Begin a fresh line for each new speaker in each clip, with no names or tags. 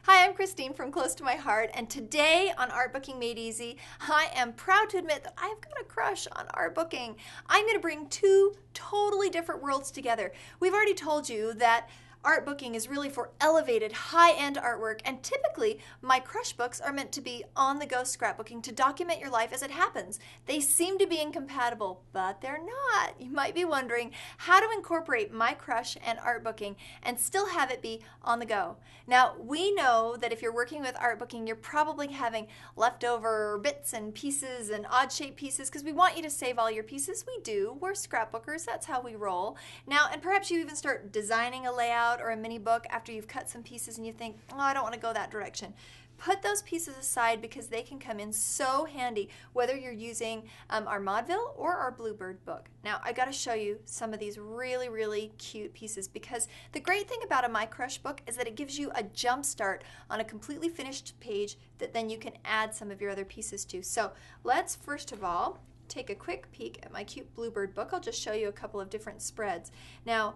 Hi, I'm Christine from Close to My Heart, and today on Artbooking Made Easy, I am proud to admit that I've got a crush on artbooking. I'm going to bring two totally different worlds together. We've already told you that artbooking is really for elevated, high-end artwork, and typically my crush books are meant to be on-the-go scrapbooking to document your life as it happens. They seem to be incompatible, but they're not. You might be wondering how to incorporate my crush and artbooking and still have it be on the go. Now, we know that if you're working with artbooking, you're probably having leftover bits and pieces and odd-shaped pieces because we want you to save all your pieces. We do. We're scrapbookers. That's how we roll. Now, and perhaps you even start designing a layout or a mini book after you've cut some pieces and you think, oh, I don't want to go that direction. Put those pieces aside because they can come in so handy whether you're using our Maudeville or our Bluebird book. Now I got to show you some of these really cute pieces because the great thing about a My Crush book is that it gives you a jump start on a completely finished page that then you can add some of your other pieces to. So let's first of all take a quick peek at my cute Bluebird book. I'll just show you a couple of different spreads. Now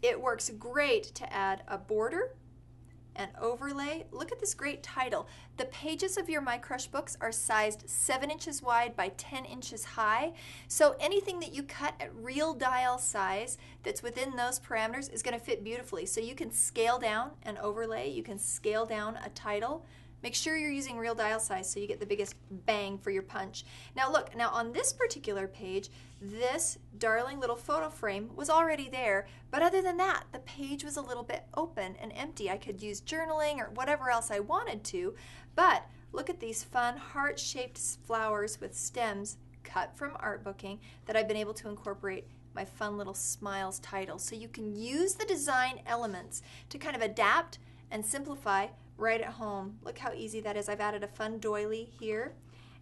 it works great to add a border and overlay. Look at this great title. The pages of your My Crush books are sized 7 inches wide by 10 inches high. So anything that you cut at real dial size that's within those parameters is going to fit beautifully. So you can scale down an overlay, you can scale down a title. Make sure you're using real dial size so you get the biggest bang for your punch. Now look, now on this particular page, this darling little photo frame was already there, but other than that, the page was a little bit open and empty. I could use journaling or whatever else I wanted to, but look at these fun heart-shaped flowers with stems cut from Artbooking that I've been able to incorporate my fun little Smiles title. So you can use the design elements to kind of adapt and simplify right at home. Look how easy that is. I've added a fun doily here.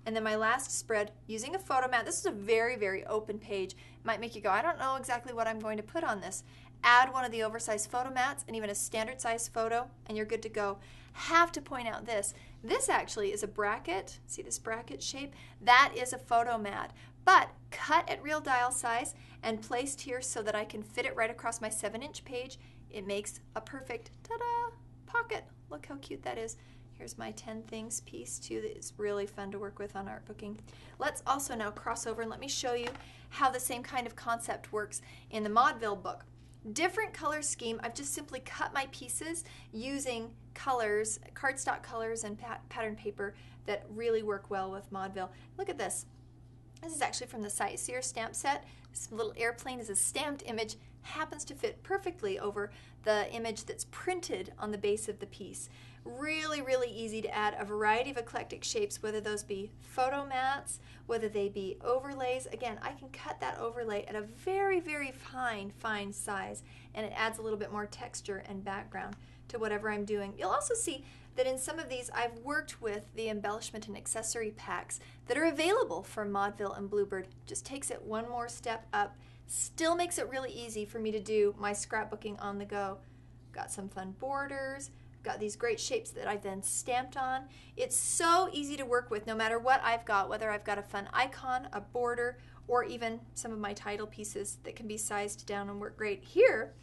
And then my last spread using a photo mat. This is a very open page. It might make you go, I don't know exactly what I'm going to put on this. Add one of the oversized photo mats and even a standard size photo and you're good to go. Have to point out this. This actually is a bracket. See this bracket shape? That is a photo mat, but cut at real dial size and placed here so that I can fit it right across my 7-inch page. It makes a perfect, ta-da, pocket. Look how cute that is. Here's my 10 things piece too that is really fun to work with on Artbooking. Let's also now cross over and let me show you how the same kind of concept works in the Maudeville book. Different color scheme. I've just simply cut my pieces using colors, cardstock colors and pattern paper that really work well with Maudeville. Look at this. This is actually from the Sightseer stamp set. This little airplane is a stamped image, happens to fit perfectly over the image that's printed on the base of the piece. Really easy to add a variety of eclectic shapes, whether those be photo mats, whether they be overlays. Again, I can cut that overlay at a very fine size, and it adds a little bit more texture and background to whatever I'm doing. You'll also see that in some of these I've worked with the embellishment and accessory packs that are available for Maudeville and Bluebird. Just takes it one more step up, still makes it really easy for me to do my scrapbooking on the go. Got some fun borders, got these great shapes that I've then stamped on. It's so easy to work with no matter what I've got, whether I've got a fun icon, a border, or even some of my title pieces that can be sized down and work great. Here,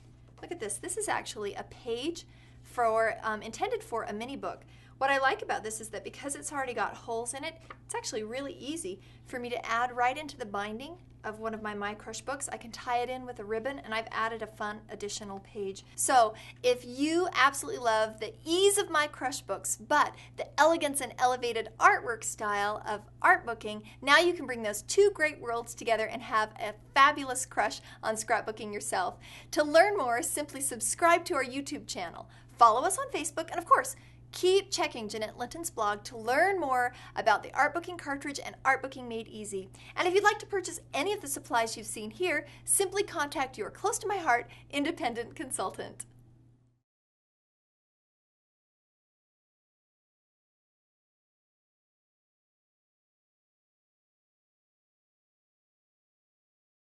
look at this. This is actually a page for intended for a mini book. What I like about this is that because it's already got holes in it, it's actually really easy for me to add right into the binding of one of my Crush books. I can tie it in with a ribbon and I've added a fun additional page. So if you absolutely love the ease of My Crush books, but the elegance and elevated artwork style of Artbooking, now you can bring those two great worlds together and have a fabulous crush on scrapbooking yourself. To learn more, simply subscribe to our YouTube channel, follow us on Facebook, and of course, keep checking Jeanette Linton's blog to learn more about the Artbooking cartridge and Artbooking Made Easy. And if you'd like to purchase any of the supplies you've seen here, simply contact your Close to My Heart independent consultant.